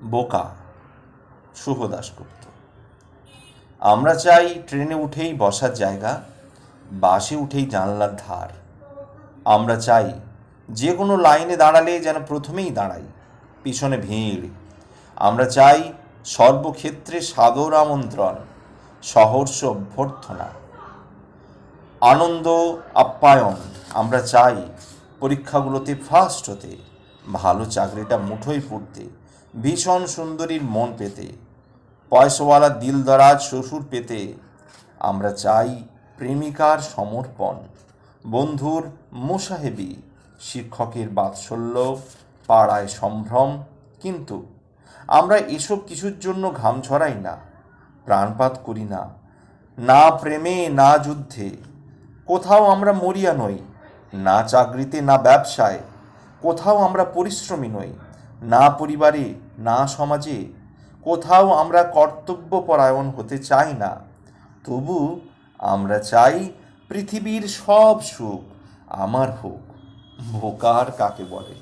বোকা, শুভ দাশগুপ্ত। আমরা চাই ট্রেনে উঠেই বসার জায়গা, বাসে উঠেই জানলার ধার। আমরা চাই যে কোনো লাইনে দাঁড়ালে যেন প্রথমেই দাঁড়াই, পিছনে ভিড়। আমরা চাই সর্বক্ষেত্রে সাদর আমন্ত্রণ, সহর্ষ অভ্যর্থনা, আনন্দ আপ্যায়ন। আমরা চাই পরীক্ষাগুলোতে ফার্স্ট হতে, ভালো চাকরিটা মুঠোয় পড়তে, ভীষণ সুন্দরীর মন পেতে, পয়সাওয়ালা দিলদরাজ শ্বশুর পেতে। আমরা চাই প্রেমিকার সমর্পণ, বন্ধুর মোসাহেবি, শিক্ষকের বাৎসল্য, পাড়ায় সম্ভ্রম। কিন্তু আমরা এসব কিছুর জন্য ঘাম ঝরাই না, প্রাণপাত করি না, না প্রেমে না যুদ্ধে। কোথাও আমরা মরিয়া নই, না চাকরিতে না ব্যবসায়। কোথাও আমরা পরিশ্রমী নই, না পরিবারে না সমাজে। কোথাও আমরা কর্তব্যপরায়ণ হতে চাই না, তবু আমরা চাই পৃথিবীর সব সুখ আমার হোক। বোকার কাকে বলে?